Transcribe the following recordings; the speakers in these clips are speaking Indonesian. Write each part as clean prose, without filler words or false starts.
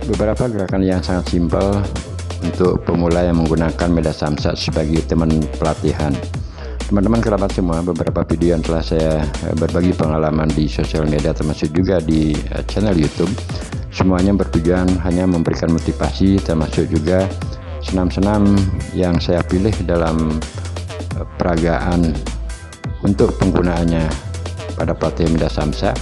Beberapa gerakan yang sangat simpel untuk pemula yang menggunakan media samsat sebagai teman pelatihan. Teman-teman kerabat semua, beberapa video yang telah saya berbagi pengalaman di sosial media termasuk juga di channel YouTube, semuanya bertujuan hanya memberikan motivasi, termasuk juga senam-senam yang saya pilih dalam peragaan untuk penggunaannya pada pelatihan media samsat.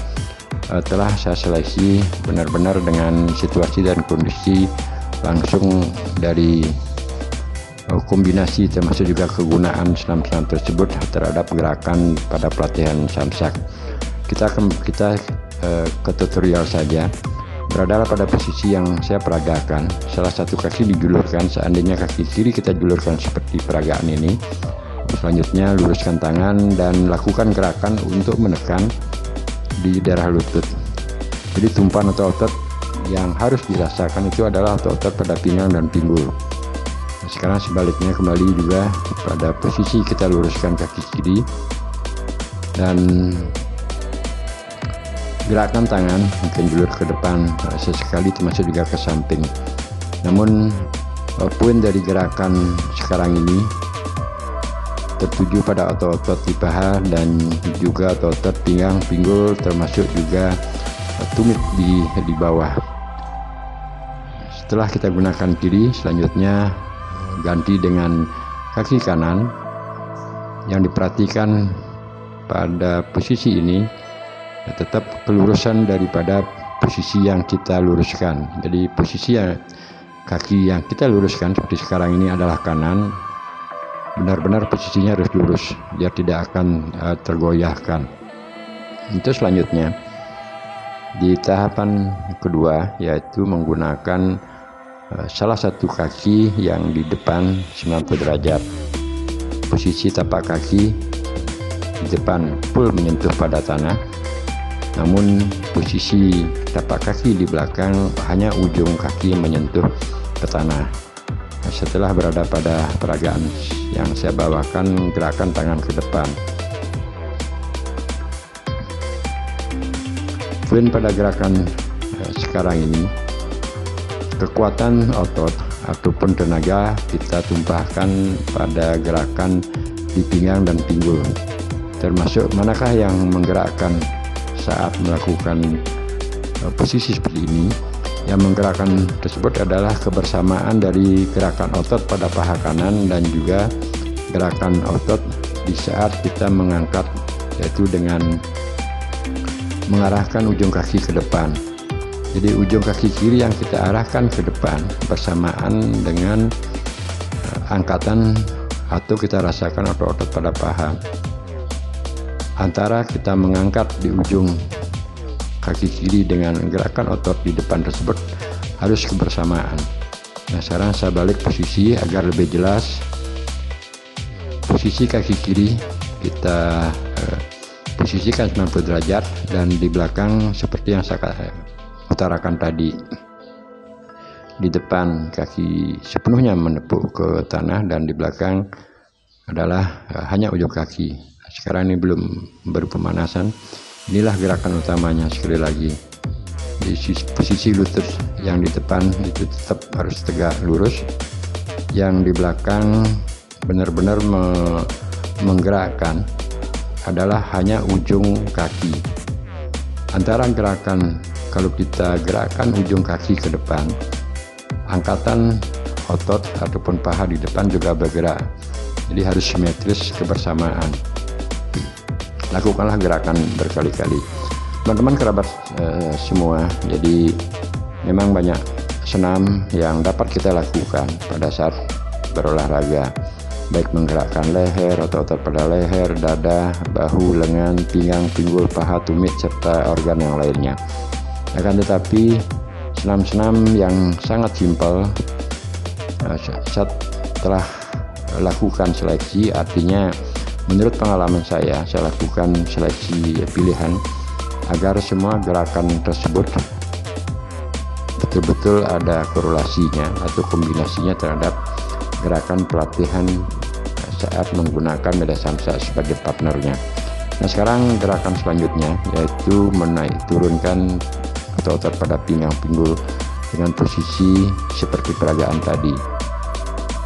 Telah saya seleksi benar-benar dengan situasi dan kondisi langsung dari kombinasi termasuk juga kegunaan senam-senam tersebut terhadap gerakan pada pelatihan samsak. Kita ke tutorial saja. Berada pada posisi yang saya peragakan, salah satu kaki dijulurkan. Seandainya kaki kiri kita julurkan seperti peragaan ini, selanjutnya luruskan tangan dan lakukan gerakan untuk menekan di daerah lutut. Jadi tumpuan atau otot yang harus dirasakan itu adalah otot pada pinggang dan pinggul. Nah, sekarang sebaliknya kembali juga pada posisi kita luruskan kaki kiri dan gerakan tangan mungkin julur ke depan sesekali, termasuk juga ke samping. Namun poin dari gerakan sekarang ini tertuju pada otot-otot di paha dan juga otot-otot pinggang, pinggul, termasuk juga tumit di bawah. Setelah kita gunakan kiri, selanjutnya ganti dengan kaki kanan. Yang diperhatikan pada posisi ini tetap kelurusan daripada posisi yang kita luruskan. Jadi posisi kaki yang kita luruskan seperti sekarang ini adalah kanan. Benar-benar posisinya harus lurus, dia tidak akan tergoyahkan. Itu selanjutnya di tahapan kedua, yaitu menggunakan salah satu kaki yang di depan 90 derajat. Posisi tapak kaki di depan full menyentuh pada tanah, namun posisi tapak kaki di belakang hanya ujung kaki menyentuh ke tanah. Setelah berada pada peragaan yang saya bawakan, gerakan tangan ke depan. Poin pada gerakan sekarang ini, kekuatan otot ataupun tenaga kita tumpahkan pada gerakan di pinggang dan pinggul. Termasuk manakah yang menggerakkan saat melakukan posisi seperti ini. Yang menggerakkan tersebut adalah kebersamaan dari gerakan otot pada paha kanan dan juga gerakan otot di saat kita mengangkat, yaitu dengan mengarahkan ujung kaki ke depan. Jadi ujung kaki kiri yang kita arahkan ke depan bersamaan dengan angkatan atau kita rasakan otot-otot pada paha. Antara kita mengangkat di ujung kaki kiri dengan gerakan otot di depan tersebut harus kebersamaan. Nah, sekarang saya balik posisi agar lebih jelas. Posisi kaki kiri kita posisikan 90 derajat dan di belakang seperti yang saya utarakan tadi. Di depan kaki sepenuhnya menepuk ke tanah dan di belakang adalah hanya ujung kaki. Sekarang ini belum berpemanasan. Inilah gerakan utamanya. Sekali lagi, di posisi lutut yang di depan itu tetap harus tegak lurus, yang di belakang benar-benar menggerakkan adalah hanya ujung kaki. Antara gerakan, kalau kita gerakkan ujung kaki ke depan, angkatan otot ataupun paha di depan juga bergerak. Jadi harus simetris, kebersamaan. Lakukanlah gerakan berkali-kali, teman-teman kerabat semua. Jadi memang banyak senam yang dapat kita lakukan pada saat berolahraga, baik menggerakkan leher, otot-otot pada leher, dada, bahu, lengan, pinggang, pinggul, paha, tumit, serta organ yang lainnya. Akan tetapi senam-senam yang sangat simpel setelah lakukan seleksi, artinya menurut pengalaman saya lakukan seleksi pilihan agar semua gerakan tersebut betul-betul ada korelasinya atau kombinasinya terhadap gerakan pelatihan saat menggunakan media samsat sebagai partnernya. Nah, sekarang gerakan selanjutnya yaitu menaik turunkan atau otot pada pinggang pinggul dengan posisi seperti peragaan tadi.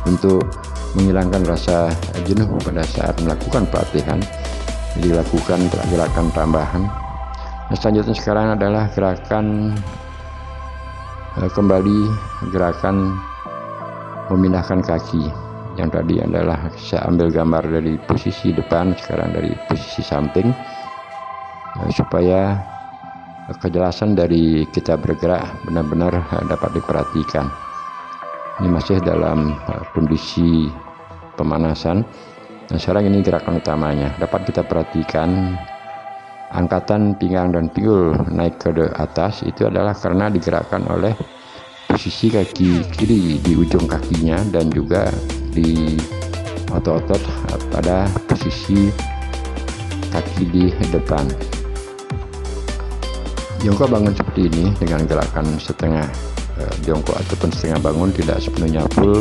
Untuk menghilangkan rasa jenuh pada saat melakukan pelatihan, dilakukan gerakan tambahan. Nah, selanjutnya sekarang adalah gerakan kembali gerakan memindahkan kaki. Yang tadi adalah saya ambil gambar dari posisi depan, sekarang dari posisi samping, supaya kejelasan dari kita bergerak benar-benar dapat diperhatikan. Ini masih dalam kondisi pemanasan. Nah, sekarang ini gerakan utamanya. Dapat kita perhatikan angkatan pinggang dan pinggul naik ke atas itu adalah karena digerakkan oleh posisi kaki kiri di ujung kakinya dan juga di otot-otot pada posisi kaki di depan. Jongkok bangun seperti ini dengan gerakan setengah jongkok ataupun setengah bangun, tidak sepenuhnya full,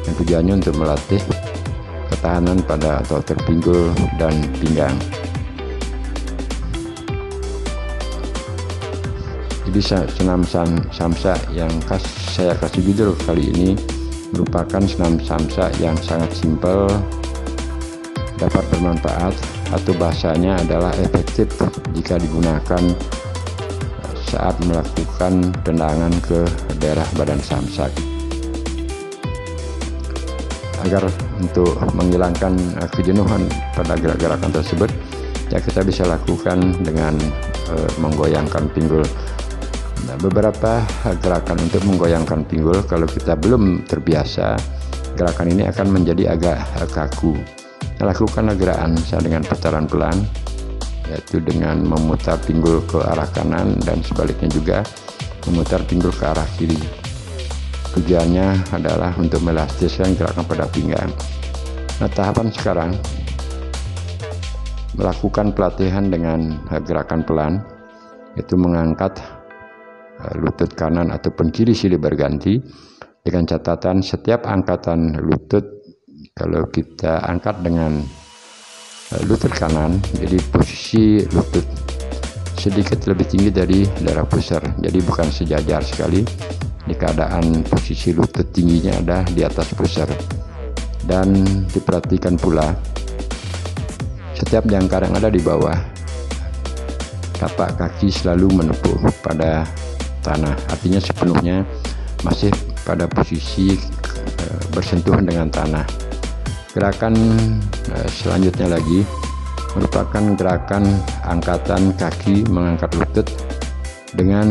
yang tujuannya untuk melatih ketahanan pada otot pinggul dan pinggang. Jadi senam samsa yang saya kasih judul kali ini merupakan senam samsa yang sangat simpel, dapat bermanfaat, atau bahasanya adalah efektif jika digunakan saat melakukan tendangan ke daerah badan samsak. Agar untuk menghilangkan kejenuhan pada gerakan tersebut, ya kita bisa lakukan dengan menggoyangkan pinggul. Nah, beberapa gerakan untuk menggoyangkan pinggul, kalau kita belum terbiasa, gerakan ini akan menjadi agak kaku. Lakukanlah gerakan dengan putaran pelan, yaitu dengan memutar pinggul ke arah kanan dan sebaliknya juga memutar pinggul ke arah kiri. Tujuannya adalah untuk melastiskan gerakan pada pinggang. Nah, tahapan sekarang melakukan pelatihan dengan gerakan pelan, yaitu mengangkat lutut kanan ataupun kiri silih berganti, dengan catatan setiap angkatan lutut, kalau kita angkat dengan lutut kanan, jadi posisi lutut sedikit lebih tinggi dari daerah pusar, jadi bukan sejajar sekali. Di keadaan posisi lutut tingginya ada di atas pusar, dan diperhatikan pula setiap jangkar yang ada di bawah, tapak kaki selalu menepuk pada tanah, artinya sepenuhnya masih pada posisi bersentuhan dengan tanah. Gerakan selanjutnya lagi merupakan gerakan angkatan kaki mengangkat lutut dengan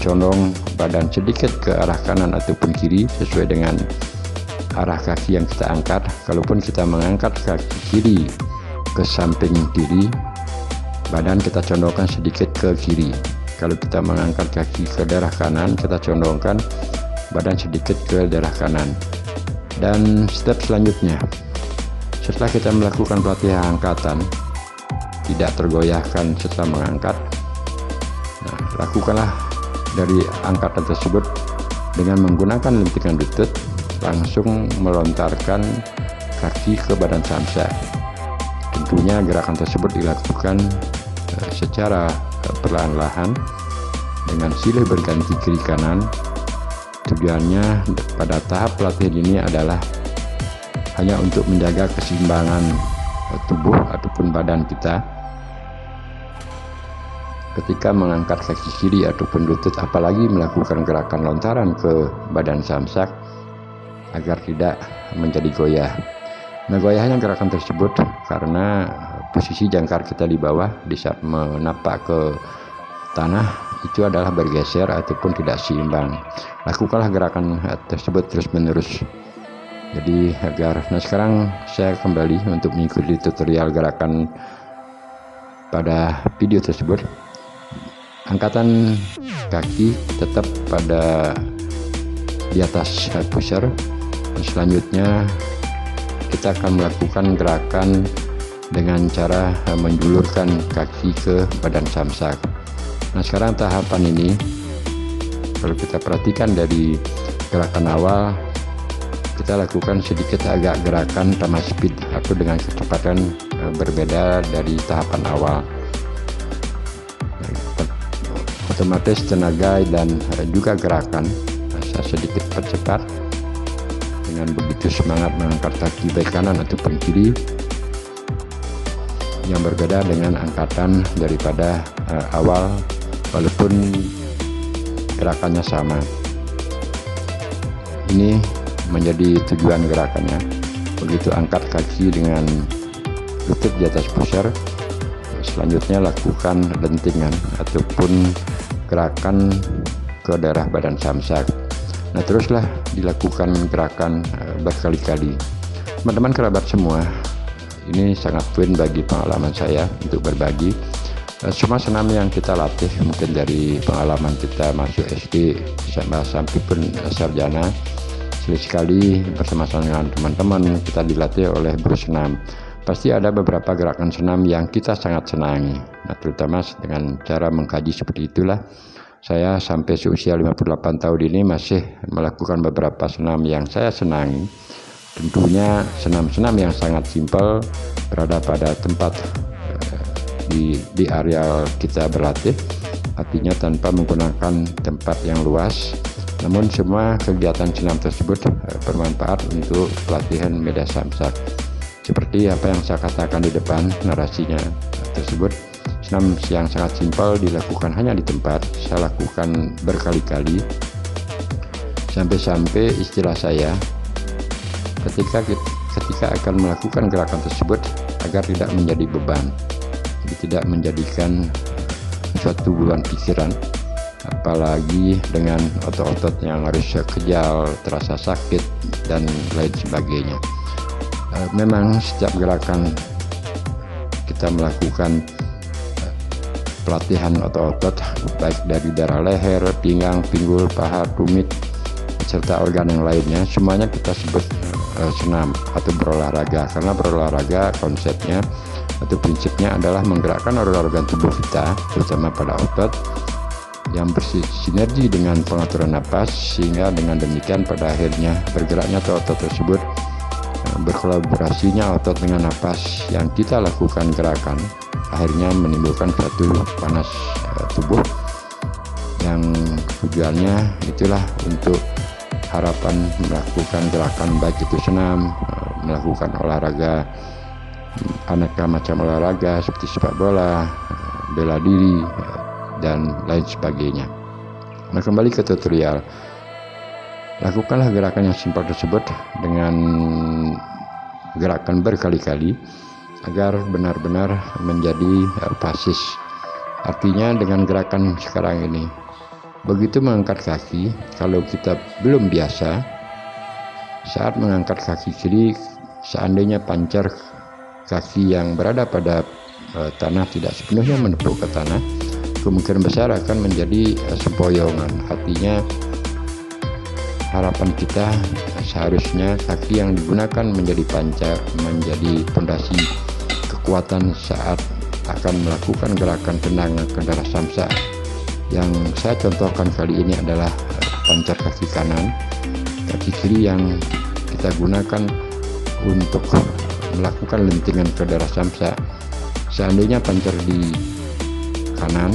condong badan sedikit ke arah kanan ataupun kiri sesuai dengan arah kaki yang kita angkat. Kalaupun kita mengangkat kaki kiri ke samping kiri, badan kita condongkan sedikit ke kiri. Kalau kita mengangkat kaki ke daerah kanan, kita condongkan badan sedikit ke daerah kanan. Dan step selanjutnya, setelah kita melakukan pelatihan angkatan, tidak tergoyahkan setelah mengangkat, nah, lakukanlah dari angkatan tersebut dengan menggunakan lentingan lutut, langsung melontarkan kaki ke badan samsa. Tentunya gerakan tersebut dilakukan secara perlahan-lahan dengan silih berganti kiri kanan. Tujuannya pada tahap pelatihan ini adalah hanya untuk menjaga keseimbangan tubuh ataupun badan kita ketika mengangkat kaki kiri ataupun lutut, apalagi melakukan gerakan lontaran ke badan samsak agar tidak menjadi goyah. Nah, goyahnya gerakan tersebut karena posisi jangkar kita di bawah di saat menapak ke tanah itu adalah bergeser ataupun tidak seimbang. Lakukanlah gerakan tersebut terus-menerus. Jadi nah sekarang saya kembali untuk mengikuti tutorial gerakan pada video tersebut. Angkatan kaki tetap pada di atas pusar. Selanjutnya kita akan melakukan gerakan dengan cara menjulurkan kaki ke badan samsak. Nah, sekarang tahapan ini kalau kita perhatikan dari gerakan awal, kita lakukan sedikit agak gerakan tambah speed atau dengan kecepatan berbeda dari tahapan awal. otomatis tenaga dan juga gerakan saya sedikit percepat. Dengan begitu semangat mengangkat kaki baik kanan ataupun kiri, yang berbeda dengan angkatan daripada awal walaupun gerakannya sama. Ini menjadi tujuan gerakannya. Begitu angkat kaki dengan lutut di atas pusar, selanjutnya lakukan lentingan ataupun gerakan ke daerah badan samsak. Nah, teruslah dilakukan gerakan berkali-kali. Teman-teman kerabat semua, ini sangat poin bagi pengalaman saya untuk berbagi. Semua senam yang kita latih, mungkin dari pengalaman kita masuk SD sampai pun sarjana, sekali bersama-sama dengan teman-teman kita dilatih oleh guru senam. Pasti ada beberapa gerakan senam yang kita sangat senangi. Nah, terutama dengan cara mengkaji seperti itulah saya sampai seusia 58 tahun ini masih melakukan beberapa senam yang saya senangi. Tentunya senam-senam yang sangat simpel, berada pada tempat di area kita berlatih, artinya tanpa menggunakan tempat yang luas. Namun semua kegiatan senam tersebut bermanfaat untuk pelatihan medan samsak. Seperti apa yang saya katakan di depan narasinya tersebut, senam yang sangat simpel dilakukan hanya di tempat. Saya lakukan berkali-kali sampai-sampai istilah saya ketika akan melakukan gerakan tersebut agar tidak menjadi beban, jadi tidak menjadikan suatu beban pikiran, apalagi dengan otot-otot yang harus kejal, terasa sakit dan lain sebagainya. Memang setiap gerakan kita melakukan pelatihan otot-otot baik dari daerah leher, pinggang, pinggul, paha, tumit serta organ yang lainnya, semuanya kita sebut senam atau berolahraga, karena berolahraga konsepnya atau prinsipnya adalah menggerakkan organ-organ tubuh kita, terutama pada otot yang bersinergi dengan pengaturan napas, sehingga dengan demikian pada akhirnya bergeraknya otot tersebut, berkolaborasinya otot dengan napas yang kita lakukan gerakan, akhirnya menimbulkan suatu panas tubuh yang tujuannya itulah untuk harapan melakukan gerakan baik itu senam, melakukan olahraga aneka macam olahraga seperti sepak bola, bela diri dan lain sebagainya. Nah, kembali ke tutorial. Lakukanlah gerakan yang simpel tersebut dengan gerakan berkali-kali agar benar-benar menjadi fasis. Artinya dengan gerakan sekarang ini, begitu mengangkat kaki, kalau kita belum biasa, saat mengangkat kaki kiri, seandainya pancar kaki yang berada pada tanah tidak sepenuhnya menepuk ke tanah, kemungkinan besar akan menjadi sempoyongan. Artinya harapan kita seharusnya kaki yang digunakan menjadi pancar, menjadi fondasi kekuatan saat akan melakukan gerakan tendangan ke daerah samsak. Yang saya contohkan kali ini adalah pancar kaki kanan, kaki kiri yang kita gunakan untuk melakukan lentingan ke daerah samsak. Seandainya pancar di kanan,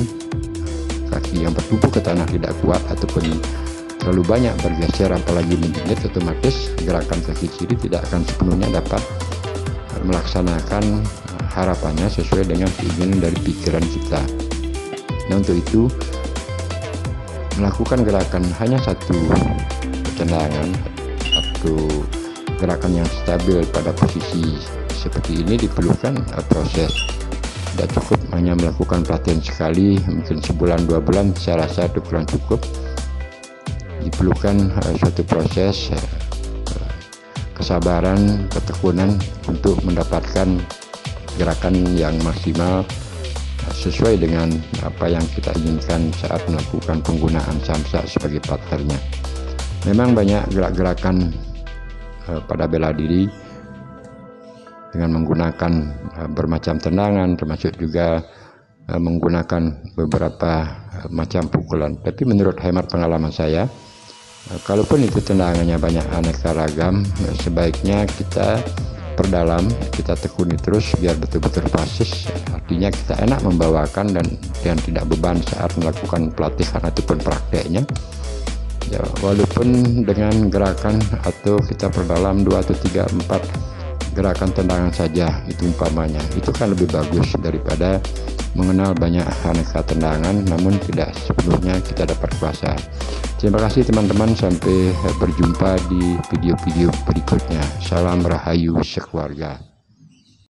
kaki yang bertumpu ke tanah tidak kuat ataupun terlalu banyak bergeser, apalagi menjinjit, otomatis gerakan kaki kiri tidak akan sepenuhnya dapat melaksanakan harapannya sesuai dengan keinginan dari pikiran kita. Nah, untuk itu melakukan gerakan hanya satu tendangan atau gerakan yang stabil pada posisi seperti ini diperlukan proses. Tidak cukup hanya melakukan pelatihan sekali, mungkin sebulan 2 bulan saya rasa itu kurang cukup. Diperlukan suatu proses, kesabaran, ketekunan untuk mendapatkan gerakan yang maksimal sesuai dengan apa yang kita inginkan saat melakukan penggunaan samsak sebagai partnernya. Memang banyak gerak-gerakan pada bela diri dengan menggunakan bermacam tendangan, termasuk juga menggunakan beberapa macam pukulan. Tapi menurut hemat pengalaman saya, kalaupun itu tendangannya banyak aneka ragam, sebaiknya kita perdalam, kita tekuni terus biar betul-betul fasis, artinya kita enak membawakan dan tidak beban saat melakukan pelatihan ataupun prakteknya. Ya, walaupun dengan gerakan atau kita perdalam 2 atau 3, 4 gerakan tendangan saja itu umpamanya, itu kan lebih bagus daripada mengenal banyak aneka tendangan namun tidak sepenuhnya kita dapat kuasai. Terima kasih teman-teman, sampai berjumpa di video-video berikutnya. Salam Rahayu sekeluarga.